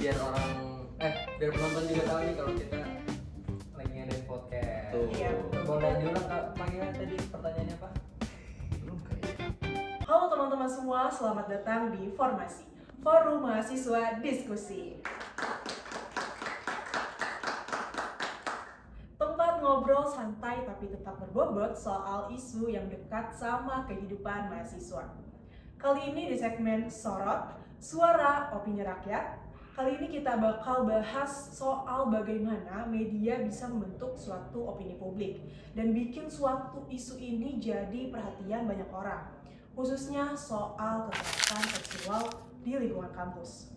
biar biar penonton juga tahu nih kalau kita lagi ngadain podcast. Iya. Boleh diulang Kak, panggilan tadi pertanyaannya apa? Belum kayaknya. Halo teman-teman semua, selamat datang di Formasi, Forum Mahasiswa Diskusi. Tempat ngobrol santai tapi tetap berbobot soal isu yang dekat sama kehidupan mahasiswa. Kali ini di segmen Sorot, Suara Opini Rakyat. Kali ini kita bakal bahas soal bagaimana media bisa membentuk suatu opini publik dan bikin suatu isu ini jadi perhatian banyak orang, khususnya soal kekerasan seksual di lingkungan kampus.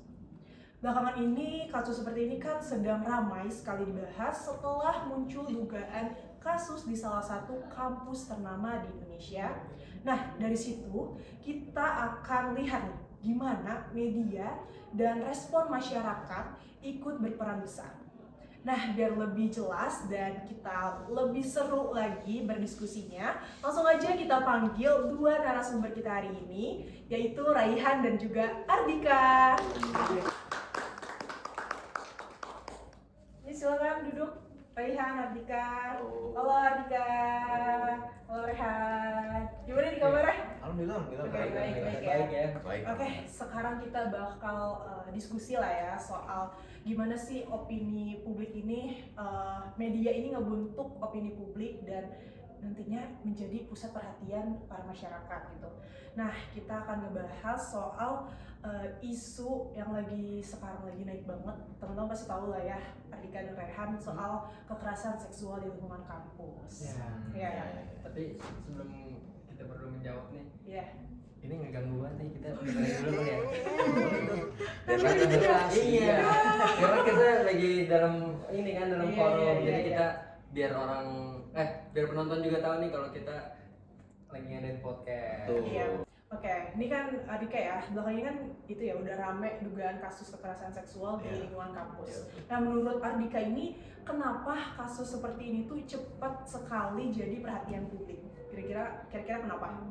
Belakangan ini kasus seperti ini kan sedang ramai sekali dibahas setelah muncul dugaan kasus di salah satu kampus ternama di Indonesia. Nah, dari situ kita akan lihat nih gimana media dan respon masyarakat ikut berperan besar. Nah, biar lebih jelas dan kita lebih seru lagi berdiskusinya, langsung aja kita panggil dua narasumber kita hari ini, yaitu Raihan dan juga Ardika. Ini silakan duduk, Raihan, Ardika. Halo Ardika. Halo Raihan. Gimana nih kabarnya? Alhamdulillah Baik ya. Baik. Oke, sekarang kita bakal diskusi lah ya soal gimana sih opini publik ini, media ini ngebentuk opini publik dan nantinya menjadi pusat perhatian para masyarakat gitu. Nah, kita akan ngebahas soal isu yang sekarang lagi naik banget. Teman-teman pasti tahu lah ya, Ardika dan Rehan, soal kekerasan seksual di lingkungan kampus. Ya. Tapi sebelum kita perlu menjawab nih, Iya. ini ngeganggu banget nih, kita dengerin dulu ya. Tapi kan itu jelas. Iya. Karena kita lagi dalam Iya, forum, iya, jadi iya. kita biar penonton juga tahu nih kalau kita lagi ngadain podcast. Tuh. Iya. Oke, ini kan Ardika ya, belakangan ini kan itu ya udah rame dugaan kasus kekerasan seksual di Iya. lingkungan kampus. Iya. Nah, menurut Ardika ini kenapa kasus seperti ini tuh cepat sekali jadi perhatian publik? Kira-kira kenapa?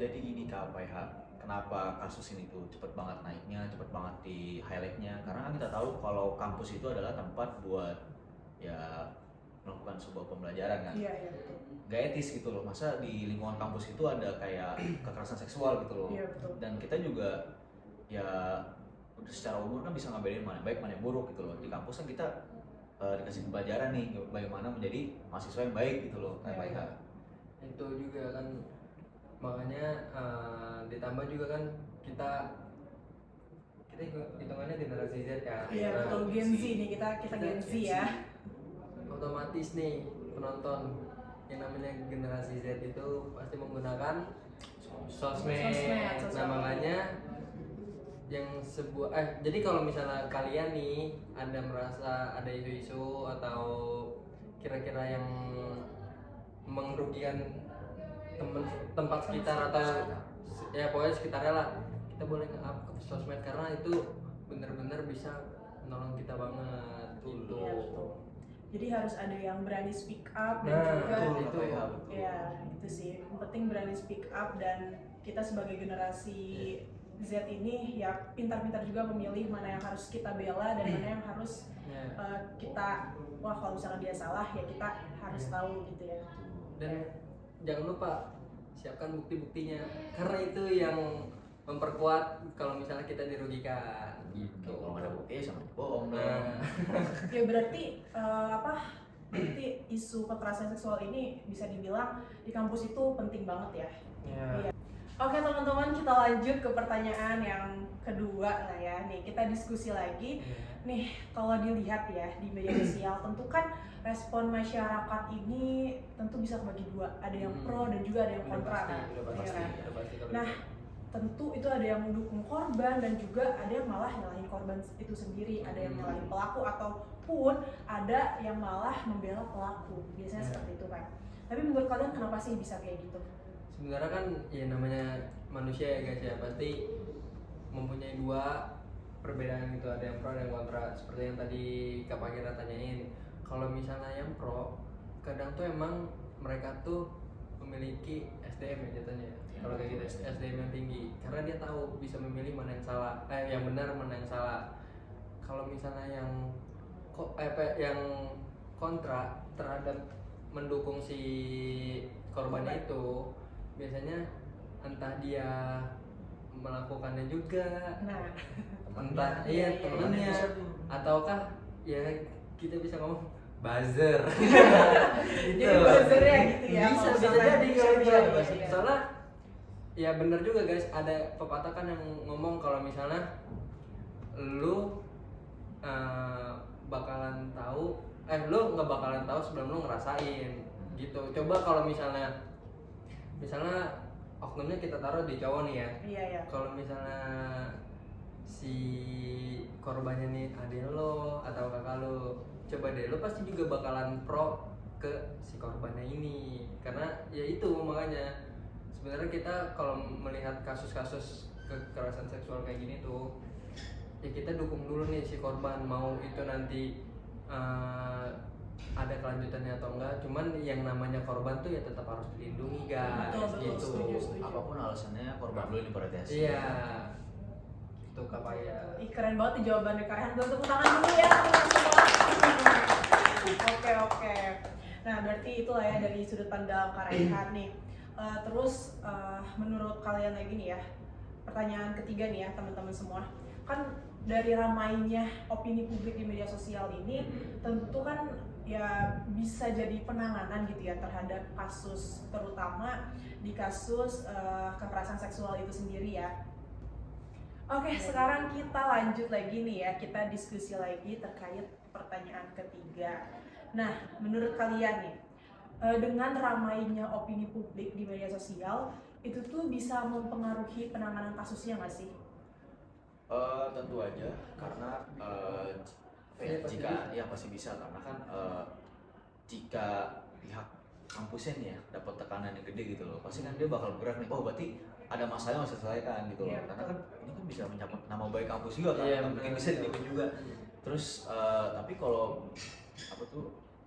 Jadi gini Kak PH, kenapa kasus ini tuh cepet banget naiknya, cepet banget di highlightnya? Karena kan kita tahu kalau kampus itu adalah tempat buat ya melakukan sebuah pembelajaran kan. Iya, betul. Gak etis gitu loh, masa di lingkungan kampus itu ada kayak kekerasan seksual gitu loh. Iya, betul. Dan kita juga ya udah secara umur kan bisa ngebedain mana baik mana yang buruk gitu loh. Di kampus kan kita dikasih pembelajaran nih bagaimana menjadi mahasiswa yang baik gitu loh kayak Iya, PH. Itu juga kan makanya ditambah juga kan kita hitungannya generasi Z kan. Iya, Nah, betul. Gen Z nih, kita Gen Z ya. otomatis nih penonton yang namanya generasi Z itu pasti menggunakan sosmed. Sosmed. Nah, makanya yang jadi kalau misalnya kalian nih Anda merasa ada isu-isu atau kira-kira yang merugikan tempat sekitar atau ya pokoknya sekitarnya lah, kita boleh nge-up ke sosmed karena itu benar-benar bisa menolong kita banget gitu. Iya, betul. Jadi harus ada yang berani speak up dan Nah, juga itu ya itu sih, yang penting berani speak up dan kita sebagai generasi Z ini ya pintar-pintar juga memilih mana yang harus kita bela dan mana yang harus kita kalau misalnya dia salah ya kita harus tahu gitu ya. Dan jangan lupa siapkan bukti-buktinya karena itu yang memperkuat kalau misalnya kita dirugikan gitu. Kalau nggak ada bukti sama bohong dong. Nah, Ya berarti berarti isu kekerasan seksual ini bisa dibilang di kampus itu penting banget ya. ya. Oke teman-teman, kita lanjut ke pertanyaan yang kedua lah ya. Nih kita diskusi lagi. Nih kalau dilihat ya di media sosial, tentu kan respon masyarakat ini tentu bisa bagi dua. Ada yang pro dan juga ada yang kontra kan. Iya kan? Nah, tentu itu ada yang mendukung korban dan juga ada yang malah nyalahin korban itu sendiri. Ada yang nyalahin pelaku ataupun ada yang malah membela pelaku. Biasanya seperti itu kan. Tapi menurut kalian kenapa sih bisa kayak gitu? Sebenarnya kan ya namanya manusia ya guys ya, pasti mempunyai dua perbedaan gitu, ada yang pro dan yang kontra. Seperti yang tadi Kak Pagira tanyain, kalau misalnya yang pro kadang tuh emang mereka tuh memiliki SDM ya jatuhnya. Kalau kayak gitu SDM yang tinggi karena dia tahu bisa memilih mana yang salah, yang benar mana yang salah. Kalau kalau misalnya yang yang kontra terhadap mendukung si korbannya itu biasanya entah dia melakukannya juga, Nah, entah iya, iya, temennya, Bisa tuh. ataukah ya kita bisa ngomong buzzer. Gitu. jadi buzzernya gitu ya. Bisa kalau bisa misalnya jadi bisa, kalau iya, bisa. iya. Soalnya ya bener juga guys, ada pepatah kan yang ngomong kalau misalnya lu bakalan tahu lu nggak bakalan tahu sebelum lu ngerasain gitu. Coba kalau misalnya oknumnya kita taruh di cowok nih ya, Iya, iya. kalau misalnya si korbannya nih adik lo atau kakak lo, coba deh lo pasti juga bakalan pro ke si korbannya ini, karena ya itu makanya sebenarnya kita kalau melihat kasus-kasus kekerasan seksual kayak gini tuh ya kita dukung dulu nih si korban, mau itu nanti ada kelanjutannya atau enggak, cuman yang namanya korban tuh ya tetap harus dilindungi guys. Betul, Gitu. setuju. Apapun alasannya korban dulu ini prioritas. Iya, itu Kapaya. Ih, keren banget nih jawabannya Kak Rehan. Tepuk tangan dulu ya teman-teman semua. Oke. Nah, berarti itulah ya dari sudut pandang Kak Rehan nih. Terus menurut kalian lagi nih ya, pertanyaan ketiga nih ya teman-teman semua. Kan dari ramainya opini publik di media sosial ini tentu kan ya bisa jadi penanganan gitu ya terhadap kasus, terutama di kasus kekerasan seksual itu sendiri ya. Oke, sekarang kita lanjut lagi nih ya, kita diskusi lagi terkait pertanyaan ketiga. Nah, menurut kalian nih, dengan ramainya opini publik di media sosial, itu tuh bisa mempengaruhi penanganan kasusnya nggak sih? Tentu aja, karena jika ya pasti bisa, karena kan jika pihak kampusnya nih ya dapat tekanan yang gede gitu loh, pasti kan dia bakal bergerak nih, oh berarti ada masalah yang harus diselesaikan gitu loh. Iya, Karena betul. kan ini kan bisa menyangkut nama baik kampus juga kan, Iya, yang mungkin benar. bisa dilihat juga. Terus tapi kalau apa tuh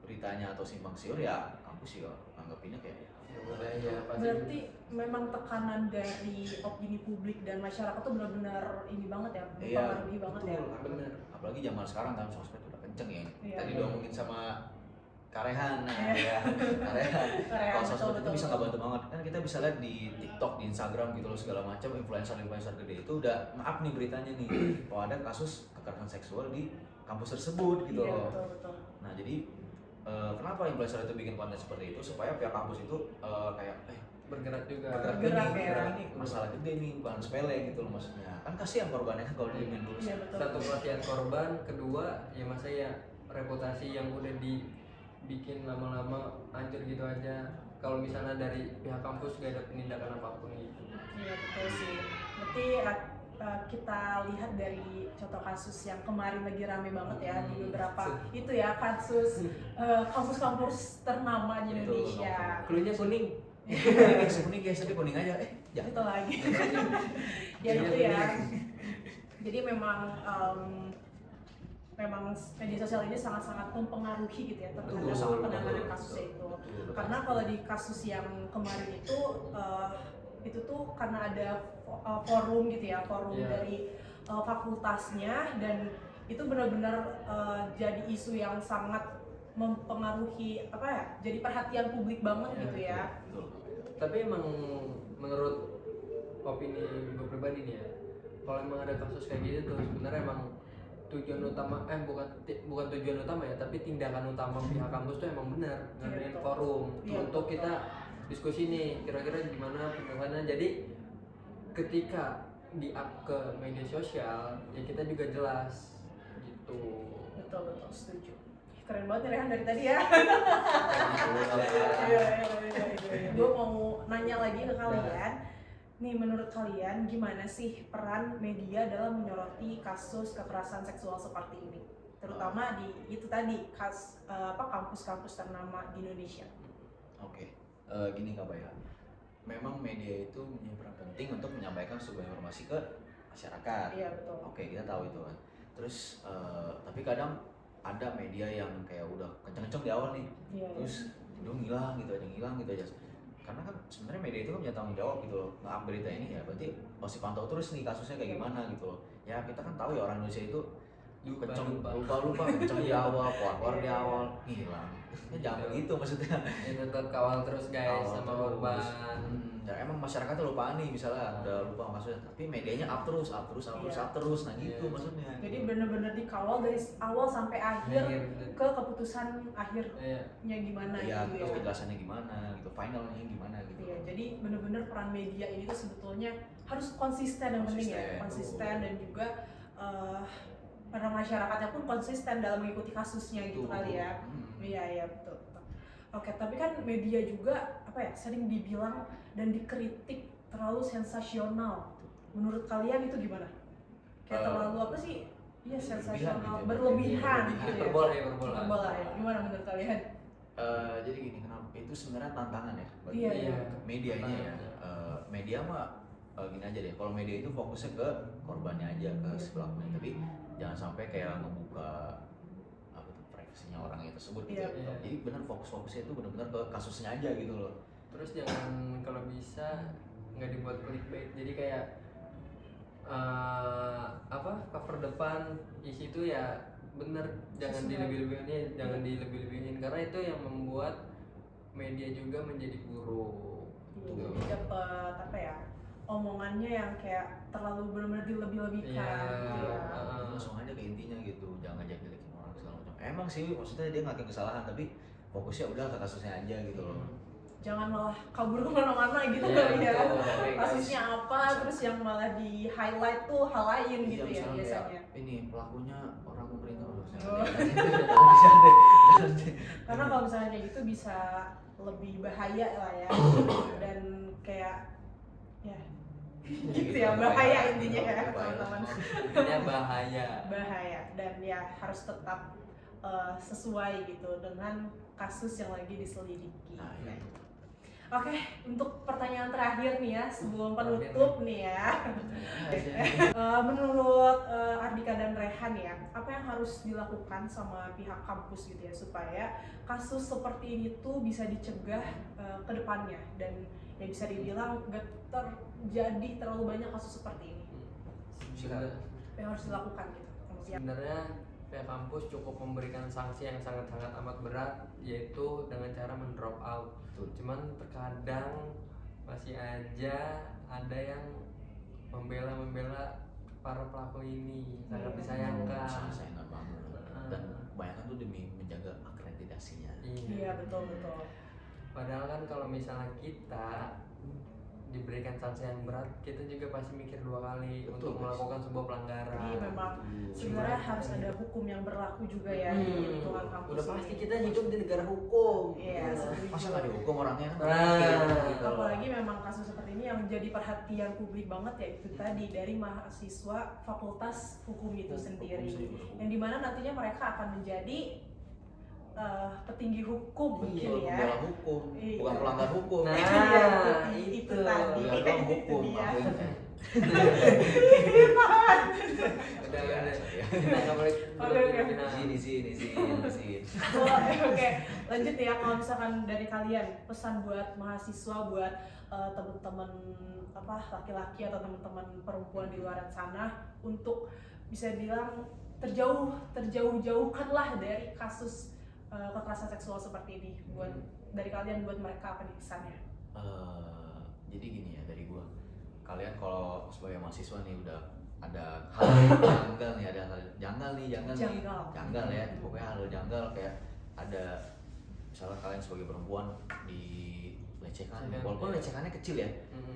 beritanya atau simpang siur ya kampus ya anggapinnya kayak Ya udah ya pasti. Berarti memang tekanan dari opini publik dan masyarakat tuh benar-benar ini banget ya, mempengaruhi banget ya. Bener. apalagi zaman sekarang kan sosmed udah kenceng ya. Iya. Tadi udah ngomongin sama Karehan, nah Iya. ya Karehan. Karehan, Kalau sosmed itu betul. bisa ngebantu banget kan, kita bisa lihat di TikTok, di Instagram gitu loh, segala macam influencer gede itu udah maaf nih beritanya nih bahwa ada kasus kekerasan seksual di kampus tersebut gitu Iya, loh. betul. Nah jadi kenapa influencer itu bikin konten seperti itu, supaya pihak kampus itu kayak Bergerak juga. Bergerak ini, ya. ini masalah gede nih, bukan sepele gitu loh maksudnya. Kan kasihan korbannya kan kalau diemin dulu. Iya, betul. Satu kasihan korban, kedua ya masa ya reputasi yang udah dibikin lama-lama hancur gitu aja. Kalau misalnya dari pihak kampus gak ada penindakan apapun gitu. Iya, betul sih. Berarti kita lihat dari contoh kasus yang kemarin lagi rame banget ya di beberapa itu ya, kasus kampus-kampus ternama di Betul, Indonesia. Klunya kuning. Kuning guys, tapi kuning aja. Jangan. Itu lagi. Ya Iya, itu ya. kuning. Jadi memang media sosial ini sangat-sangat mempengaruhi gitu ya terhadap sangat penanganan betul. kasusnya itu. Betul. Karena kalau di kasus yang kemarin itu tuh karena ada forum gitu ya, forum Iya. dari fakultasnya, dan itu benar-benar jadi isu yang sangat mempengaruhi apa ya, jadi perhatian publik banget Iya, gitu ya. Betul. Tapi emang menurut opini gue pribadi nih ya, kalau emang ada kasus kayak gitu tuh sebenarnya emang tujuan utama bukan tujuan utama ya, tapi tindakan utama pihak kampus tuh emang benar ngadain betul. forum Iya, untuk betul. kita diskusi nih kira-kira gimana penyelesaiannya. Jadi ketika di-up ke media sosial ya kita juga jelas gitu. Betul, setuju. Keren banget nih Rehan dari tadi ya. Gue mau nanya lagi ke kalian. Nih, menurut kalian gimana sih peran media dalam menyoroti kasus kekerasan seksual seperti ini? Terutama di itu tadi kampus-kampus ternama di Indonesia. Oke. Gini Kak Baya, memang media itu punya peran penting untuk menyampaikan sebuah informasi ke masyarakat. Iya, betul. Oke, kita tahu itu kan. Terus tapi kadang ada media yang kayak udah kenceng-kenceng di awal nih, Iya. terus udah ngilang gitu aja. Karena kan sebenarnya media itu kan punya tanggung jawab gitu loh, nge-up berita ini ya berarti pasti pantau terus nih kasusnya kayak gimana gitu loh. Ya kita kan tahu ya orang Indonesia itu lupa kenceng di awal, keluar di awal, hilang. Jangan begitu maksudnya. Ya tetap kawal terus guys Kawal sama terus. korban. Ya emang masyarakat tuh lupa nih misalnya udah lupa maksudnya, tapi medianya up terus, nah gitu Iya. maksudnya. Jadi bener-bener dikawal dari awal sampai akhir ke keputusan akhirnya Iya. gimana ya, gitu terus ya. kejelasannya gimana gitu, finalnya gimana gitu. Iya, jadi bener-bener peran media ini tuh sebetulnya harus konsisten yang penting ya, konsisten dan juga para masyarakatnya pun konsisten dalam mengikuti kasusnya gitu kali ya. Iya betul. Oke, tapi kan media juga sering dibilang dan dikritik terlalu sensasional. Menurut kalian itu gimana? Kayak terlalu apa sih? Iya, sensasional, berlebihan gitu ya. Hiperbola. Hiperbola ya. Gimana menurut kalian? Jadi gini, kenapa itu sebenarnya tantangan ya bagi Iya. media ini ya. Media mah gini aja deh, kalau media itu fokusnya ke korbannya aja, ke si pelakunya, tapi jangan sampai kayak membuka apa tuh privasinya orang itu tersebut gitu. Iya. Jadi benar fokusnya itu benar-benar ke kasusnya aja gitu loh. Terus jangan kalau bisa nggak dibuat clickbait, jadi kayak cover depan isi itu ya bener, jangan dilebih-lebihin karena itu yang membuat media juga menjadi buruk. Jadi dapat omongannya yang kayak terlalu benar-benar dilebih-lebihkan gitu ya. Langsung aja ke intinya gitu, jangan ngajak-ngajakin orang segala macam. Emang sih maksudnya dia ngakuin kesalahan, tapi fokusnya udah ke kasusnya aja gitu loh. Jangan malah kabur kemana-mana gitu Iya, kali ya. betul. Kasusnya apa, terus yang malah di highlight tuh hal lain gitu ya misalnya biasanya. kayak, ini pelakunya orang pemerintah Oh. Karena kalau misalnya kayak gitu bisa lebih bahaya lah ya. Dan kayak ya gitu ya, bahaya intinya ya teman-teman. Intinya bahaya. Bahaya, dan ya harus tetap sesuai gitu dengan kasus yang lagi diselidiki. Nah, iya. Oke, untuk pertanyaan terakhir nih ya sebelum penutup nih ya. Menurut Ardika dan Rehan ya, apa yang harus dilakukan sama pihak kampus gitu ya supaya kasus seperti ini tuh bisa dicegah ke depannya dan ya bisa dibilang gak terjadi terlalu banyak kasus seperti ini. Yang harus dilakukan gitu. Sebenarnya pihak kampus cukup memberikan sanksi yang sangat-sangat amat berat, yaitu dengan cara mendrop out. Cuman terkadang masih aja ada yang membela para pelaku ini, sangat disayangkan. Sayangkan banget. Dan kebanyakan tuh demi menjaga akreditasinya. Iya betul. Padahal kan kalau misalnya kita diberikan sanksi yang berat, kita juga pasti mikir dua kali untuk melakukan sebuah pelanggaran. Jadi memang sebenarnya harus ada hukum yang berlaku juga ya di lingkungan kampus. Udah pasti ini. kita hidup di negara hukum. Iya, Masa nggak dihukum orangnya? Gitu. Apalagi memang kasus seperti ini yang menjadi perhatian publik banget ya itu tadi dari mahasiswa Fakultas Hukum itu sendiri, yang dimana nantinya mereka akan menjadi petinggi hukum mungkin ya. Pembela hukum, Iya. bukan pelanggar hukum. Nah, itu tadi. Pelanggar doang hukum. Itu dia. Kita nggak boleh Oke. Sini. Oke, lanjut ya. Kalau misalkan dari kalian pesan buat mahasiswa, buat teman-teman laki-laki atau teman-teman perempuan di luar sana untuk bisa bilang terjauhkanlah dari kasus kekerasan seksual seperti ini. Buat dari kalian, buat mereka apa nih pesannya? Jadi gini ya dari gua, kalian kalau sebagai mahasiswa nih udah ada hal yang janggal nih, janggal ya, pokoknya hal janggal kayak ada misalnya kalian sebagai perempuan dilecehkan, walaupun lecehannya kecil ya,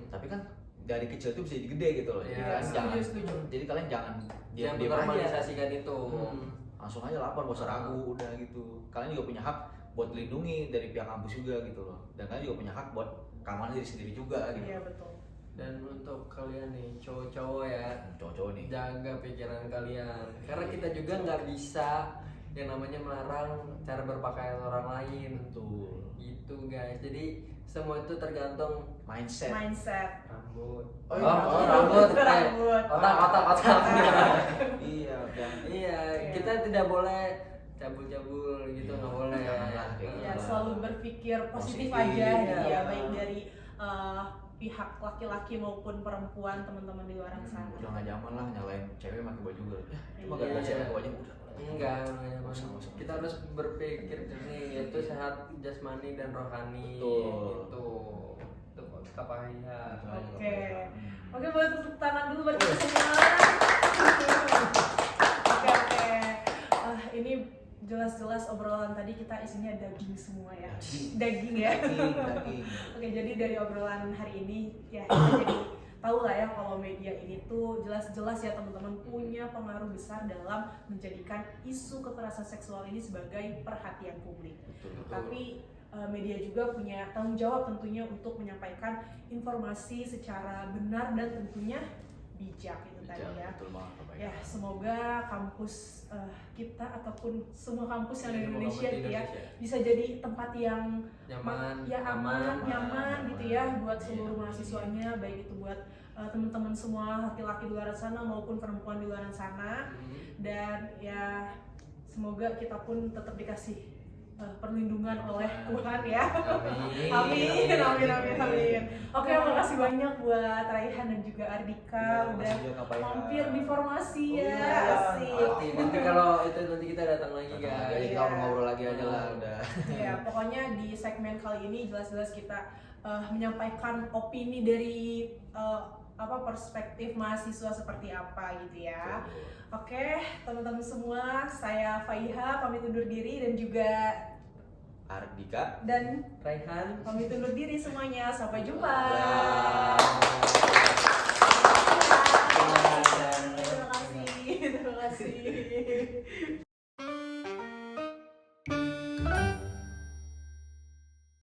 tapi kan dari kecil itu bisa jadi gede gitu loh. Ya, setuju. Jadi kalian jangan diam aja, normalisasikan itu. langsung aja lapor, gak usah ragu, udah gitu. Kalian juga punya hak buat dilindungi dari pihak kampus juga gitu loh, dan kalian juga punya hak buat keamanan diri sendiri juga gitu. Iya betul. Dan untuk kalian nih cowok-cowok ya, Cowok-cowok nih, jaga pikiran kalian, karena kita juga nggak bisa yang namanya melarang cara berpakaian orang lain. betul. Gitu guys, jadi semua itu tergantung Mindset. rambut. Rambut. Otak. Iya, Iya, kita tidak boleh cabul-cabul gitu, nggak boleh. Janganlah, Ya, selalu berpikir positif Positif, aja ya. ya, baik dari pihak laki-laki maupun perempuan, teman-teman di luar sana. Udah nggak zaman lah nyalain cewek pakai baju girl. Ya, cuma Iya. gara-gara cewek pakai baju harus berpikir jernih, yaitu sehat jasmani dan rohani. Betul. Itu Kak Faiha. Oke, boleh tepuk tangan dulu buat kita semua. Oke. Ini jelas-jelas obrolan tadi kita isinya daging semua ya. Daging ya. Daging. Oke, jadi dari obrolan hari ini ya kita jadi tahu lah ya kalau media ini tuh jelas-jelas ya teman-teman punya pengaruh besar dalam menjadikan isu kekerasan seksual ini sebagai perhatian publik. Betul. Tapi media juga punya tanggung jawab tentunya untuk menyampaikan informasi secara benar dan tentunya bijak itu tadi ya. Betul banget, Kak Faiha. Ya, semoga kampus kita ataupun semua kampus yang ada di Semua Indonesia kampus di gitu ya Indonesia. bisa jadi tempat yang Nyaman, aman, nyaman gitu ya buat Iya. seluruh mahasiswanya, baik itu buat teman-teman semua laki-laki di luar sana maupun perempuan di luar sana. Dan ya semoga kita pun tetap dikasih perlindungan oleh Tuhan ya. Amin. Oke, makasih banyak buat Raihan dan juga Ardika udah Makasih juga, Kak Faiha. mampir di formasi ya. Iya, Asik. Nanti kalau itu nanti kita datang lagi Jadi guys. kita ngobrol lagi aja lah udah. Ya, pokoknya di segmen kali ini jelas-jelas kita menyampaikan opini dari perspektif mahasiswa seperti apa gitu ya. Oke, teman-teman semua, saya Faiha pamit undur diri dan juga Ardika dan Raihan. pamit undur diri semuanya. Sampai jumpa. Bye.